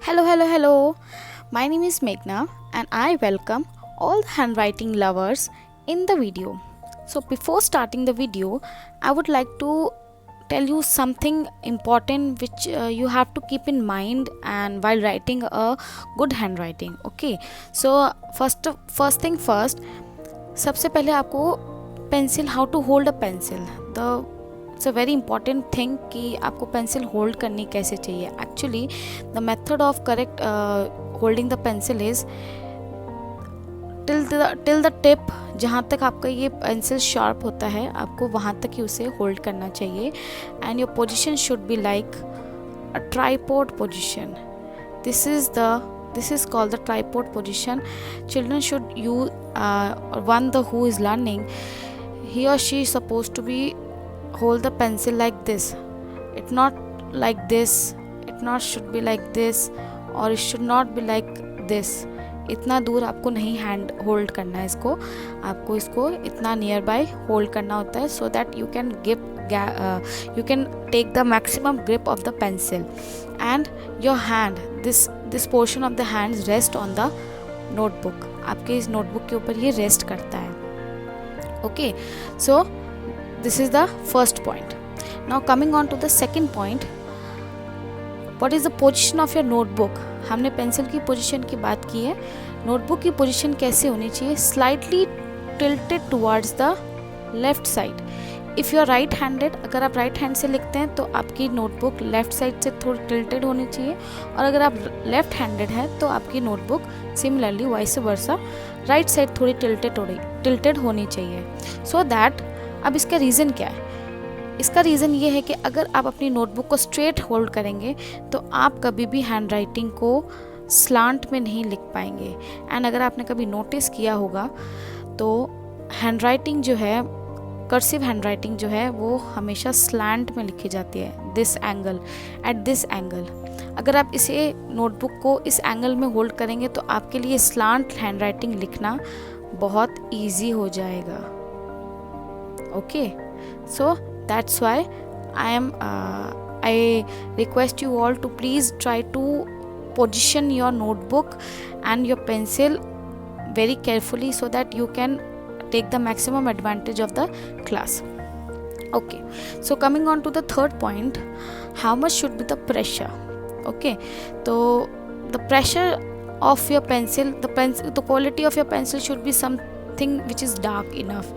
Hello. My name is Meghna and I welcome all the handwriting lovers in the video. So, before starting the video, I would like to tell you something important which you have to keep in mind and while writing a good handwriting. Okay, so first thing first, सबसे पहले आपको pencil, how to hold a pencil, it's a very important thing कि आपको pencil hold करनी कैसे चाहिए. Actually the method of correct holding the pencil is till the tip. जहाँ तक आपका ये पेंसिल शार्प होता है आपको वहाँ तक ही उसे होल्ड करना चाहिए. And your position should be like a tripod position. This is called the tripod position. Children should use who is learning, he or she is supposed to be hold the pencil like this. It not like this, it not should be like this, or it should not be like this. इतना दूर आपको नहीं hand hold करना है इसको, आपको इसको इतना नियर बाय होल्ड करना होता है so that you can take the maximum grip of the pencil and your hand, this portion of the hands rest on the notebook. आपके इस नोटबुक के ऊपर ये रेस्ट करता है. Okay, so this is the first point. Now coming on to the second point, what is the position of your notebook? हमने pencil की position की बात की है. नोटबुक की पोजीशन कैसे होनी चाहिए? Slightly tilted towards the left side. If you are right handed, अगर आप राइट हैंड से लिखते हैं तो आपकी नोटबुक लेफ्ट साइड से थोड़ी टिल्टेड होनी चाहिए, और अगर आप लेफ्ट हैंडेड हैं तो आपकी notebook similarly vice versa right side थोड़ी टिल्टेड होनी चाहिए. सो दैट, अब इसका रीज़न क्या है? इसका रीज़न ये है कि अगर आप अपनी नोटबुक को स्ट्रेट होल्ड करेंगे तो आप कभी भी हैंड राइटिंग को स्लांट में नहीं लिख पाएंगे. एंड अगर आपने कभी नोटिस किया होगा तो हैंड राइटिंग जो है, कर्सिव हैंड राइटिंग जो है वो हमेशा स्लैंट में लिखी जाती है. This angle, at this angle. अगर आप इसे नोटबुक को इस एंगल में होल्ड करेंगे तो आपके लिए स्लांट हैंड राइटिंग लिखना बहुत ईजी हो जाएगा. Okay, so that's why I request you all to please try to position your notebook and your pencil very carefully so that you can take the maximum advantage of the class. Okay, so coming on to the third point, how much should be the pressure? Okay, so the pressure of your pencil, the quality of your pencil should be something which is dark enough.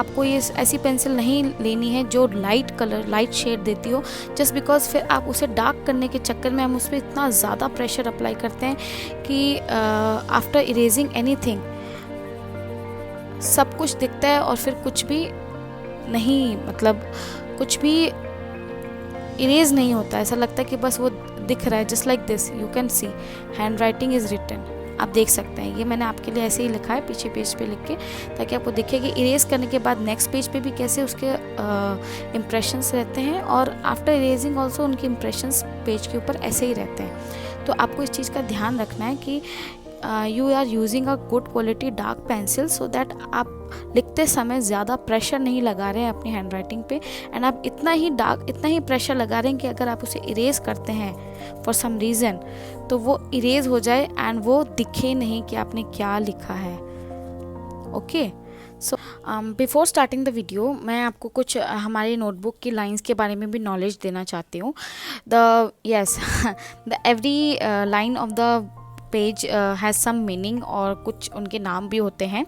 आपको ये ऐसी pencil नहीं लेनी है जो light shade देती हो, just because फिर आप उसे डार्क करने के चक्कर में हम उस पर इतना ज़्यादा प्रेशर अप्लाई करते हैं कि आफ्टर इरेजिंग एनीथिंग सब कुछ दिखता है और फिर कुछ भी नहीं, मतलब कुछ भी इरेज नहीं होता. ऐसा लगता है कि बस वो दिख रहा है. Just like this you can see handwriting is written. आप देख सकते हैं, ये मैंने आपके लिए ऐसे ही लिखा है पीछे पेज पे लिख के, ताकि आपको दिखे कि इरेज करने के बाद नेक्स्ट पेज पे भी कैसे उसके इम्प्रेशंस रहते हैं, और आफ्टर इरेजिंग ऑल्सो उनके इम्प्रेशंस पेज के ऊपर ऐसे ही रहते हैं. तो आपको इस चीज़ का ध्यान रखना है कि you are using a good quality dark pencil so that आप लिखते समय ज़्यादा प्रेशर नहीं लगा रहे हैं अपनी हैंड राइटिंग पे. एंड आप इतना ही प्रेशर लगा रहे हैं कि अगर आप उसे इरेज करते हैं फॉर सम रीज़न तो वो इरेज हो जाए एंड वो दिखे नहीं कि आपने क्या लिखा है. Okay, so before starting the video मैं आपको कुछ हमारी नोटबुक की लाइंस के बारे में भी नॉलेज देना चाहती हूँ. The every line of the page has some meaning और कुछ उनके नाम भी होते हैं.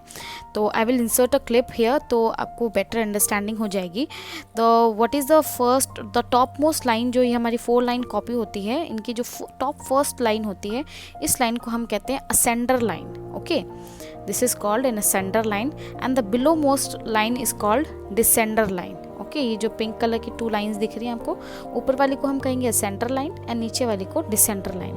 तो I will insert a clip here तो आपको बेटर अंडरस्टैंडिंग हो जाएगी. What is the top most line, जो ये हमारी 4 लाइन कॉपी होती है, इनकी जो टॉप फर्स्ट लाइन होती है इस लाइन को हम कहते हैं ascender line. Okay, this is called an ascender line and the below most line is called descender line. Okay, ये जो पिंक कलर की 2 लाइंस दिख रही हैं आपको, ऊपर वाली को हम कहेंगे असेंडर लाइन एंड नीचे वाली को descender line.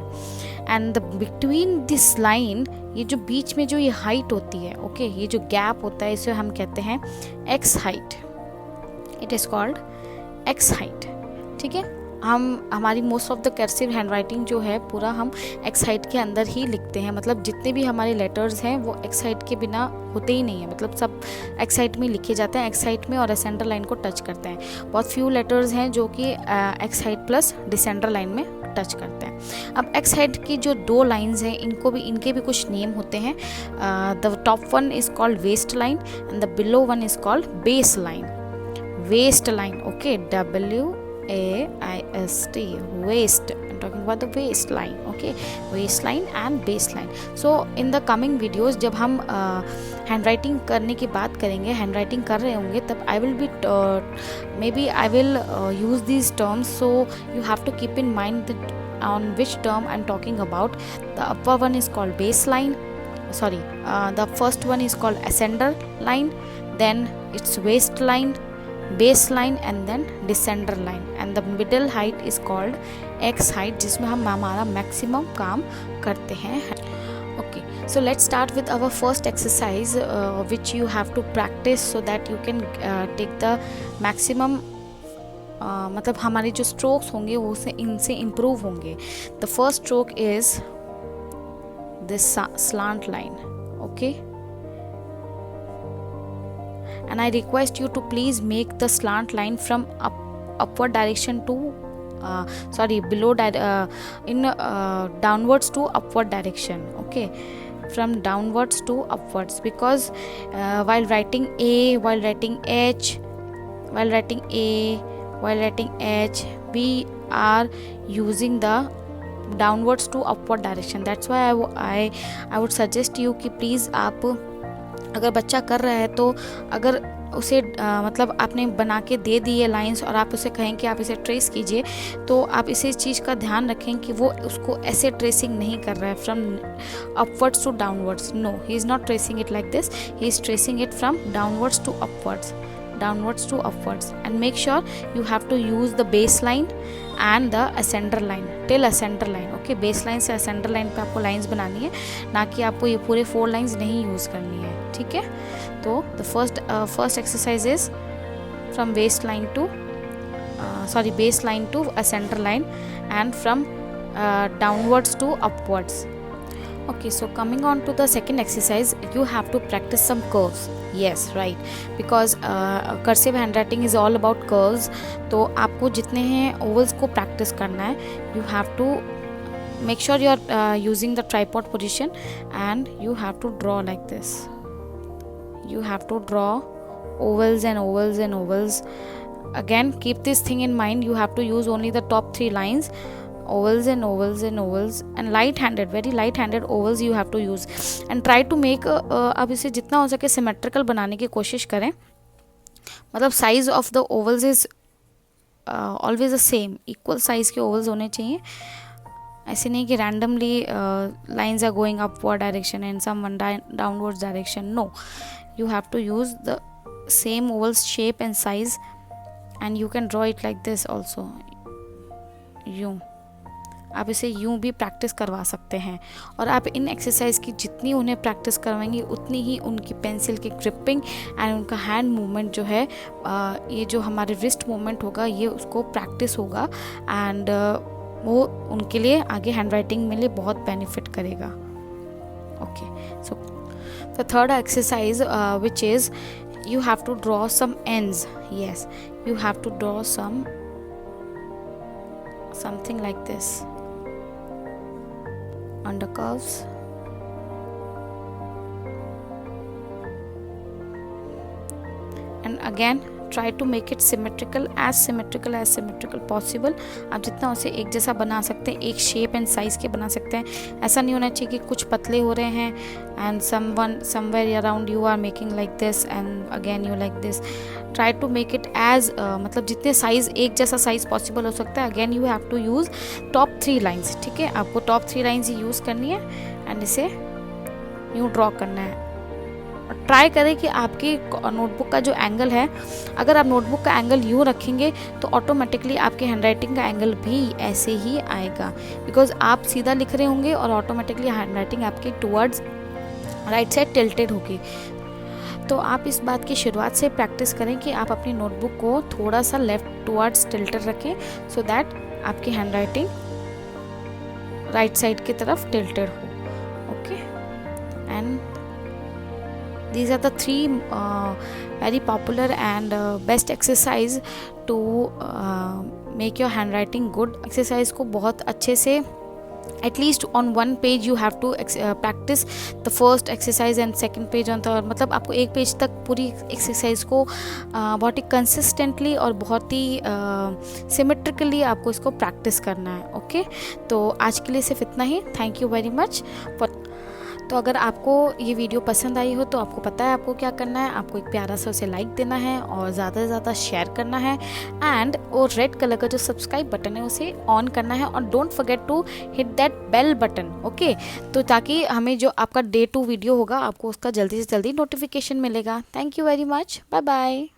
And the between this line, ये जो बीच में जो ये हाइट होती है, ओके, ये जो गैप होता है इसे हम कहते हैं x height. It is called x height. ठीक है, हमारी most of the cursive hand writing जो है पूरा हम एक्स हाइट के अंदर ही लिखते हैं. मतलब जितने भी हमारे लेटर्स हैं वो एक्स हाइट के बिना होते ही नहीं है, मतलब सब एक्स हाइट में लिखे जाते हैं, एक्स हाइट में और असेंडर लाइन को टच करते हैं. बहुत फ्यू लेटर्स हैं जो कि x height plus descender line में टच करते हैं। अब एक्स हेड की जो 2 लाइंस हैं इनके भी कुछ नेम होते हैं। The top one is called waist line and the below one is called base line. Waist line, okay, waist, waist. I'm talking about the waistline, okay, waistline and baseline. So in the coming videos जब हम hand writing करने की बात करेंगे, hand writing कर रहे होंगे, तब I will be maybe I will use these terms, so you have to keep in mind that on which term I'm talking about. The upper one is called baseline, sorry, the first one is called ascender line, then it's waistline, baseline and then descender line, and the middle height is called x height, जिसमें हम हमारा maximum काम करते हैं। Okay, so let's start with our first exercise which you have to practice so that you can take the maximum मतलब हमारे जो strokes होंगे वो इनसे improve होंगे। The first stroke is this slant line, okay, and I request you to please make the slant line from upward direction to downwards to upward direction, okay, from downwards to upwards, because while writing A, while writing H, while writing A, while writing H, we are using the downwards to upward direction. That's why I would suggest you कि please आप अगर बच्चा कर रहा है तो अगर उसे मतलब आपने बना के दे दी है लाइंस और आप उसे कहें कि आप इसे ट्रेस कीजिए, तो आप इस चीज़ का ध्यान रखें कि वो उसको ऐसे ट्रेसिंग नहीं कर रहा है from upwards to downwards. No, he is not tracing it like this, he is tracing it from downwards to upwards, downwards to upwards, and make sure you have to use the baseline and the ascender line till ascender line, okay, baseline से ascender line पे आपको lines बनानी है, ना कि आपको ये पूरे 4 lines नहीं use करनी है, ठीक है। तो the first exercise is from baseline to baseline to ascender line and from downwards to upwards. Okay, so coming on to the second exercise, you have to practice some curves. Yes, right, because cursive handwriting is all about curves. तो आपको जितने हैं ovals को practice करना है. You have to make sure you are using the tripod position and you have to draw like this. You have to draw ovals and ovals and ovals. Again, keep this thing in mind. You have to use only the top 3 lines. Ovals and ovals and ovals and light-handed, very light-handed ovals you have to use, and try to make अब इसे जितना हो सके symmetrical बनाने की कोशिश करें। मतलब size of the ovals is always the same, equal size के ovals होने चाहिए। ऐसे नहीं कि randomly lines are going upward direction and some one downwards direction. No, you have to use the same ovals shape and size, and you can draw it like this also. यूँ आप इसे यूँ भी प्रैक्टिस करवा सकते हैं, और आप इन एक्सरसाइज की जितनी उन्हें प्रैक्टिस करवाएंगे उतनी ही उनकी पेंसिल की ग्रिपिंग एंड उनका हैंड मूवमेंट जो है, ये जो हमारे रिस्ट मूवमेंट होगा, ये उसको प्रैक्टिस होगा, एंड वो उनके लिए आगे हैंड राइटिंग में लिए बहुत बेनिफिट करेगा। Okay, so the third exercise which is you have to draw some ends. Yes, you have to draw something like this under curves, and again try to make it symmetrical possible. आप जितना उसे एक जैसा बना सकते हैं, एक shape and size के बना सकते हैं। ऐसा नहीं होना चाहिए कि कुछ पतले हो रहे हैं and somewhere around you are making like this and again you like this. Try to make it as मतलब जितने साइज एक जैसा साइज पॉसिबल हो सकता है। Again you have to use top 3 lines, ठीक है, आपको टॉप 3 लाइन्स ही यूज़ करनी है एंड इसे यूँ ड्रॉ करना है। ट्राई करें कि आपकी नोटबुक का जो एंगल है, अगर आप नोटबुक का एंगल यूँ रखेंगे तो ऑटोमेटिकली आपके हैंडराइटिंग का एंगल भी ऐसे ही आएगा, बिकॉज आप सीधा लिख रहे होंगे और ऑटोमेटिकली हैंडराइटिंग आपकी टुवर्ड्स राइट साइड टिल्टेड होगी। तो आप इस बात की शुरुआत से प्रैक्टिस करें कि आप अपनी नोटबुक को थोड़ा सा लेफ्ट टुवर्ड्स टिल्टेड रखें, सो दैट आपकी हैंडराइटिंग राइट साइड की तरफ टिल्टेड हो। Okay, and these are the 3 very popular and best exercise to make your handwriting good. Exercise को बहुत अच्छे से at least on one page you have to practise the first exercise and second page on the, मतलब आपको एक page तक पूरी exercise को बहुत ही कंसिस्टेंटली और बहुत ही सिमेट्रिकली आपको इसको प्रैक्टिस करना है। ओके, तो आज के लिए सिर्फ इतना ही। Thank you very much. तो अगर आपको ये वीडियो पसंद आई हो तो आपको पता है आपको क्या करना है, आपको एक प्यारा सा उसे लाइक देना है और ज़्यादा से ज़्यादा शेयर करना है, एंड वो रेड कलर का जो सब्सक्राइब बटन है उसे ऑन करना है, और don't forget to hit that bell button. Okay, तो ताकि हमें जो आपका Day 2 वीडियो होगा आपको उसका जल्दी से जल्दी नोटिफिकेशन मिलेगा। Thank you very much, bye bye.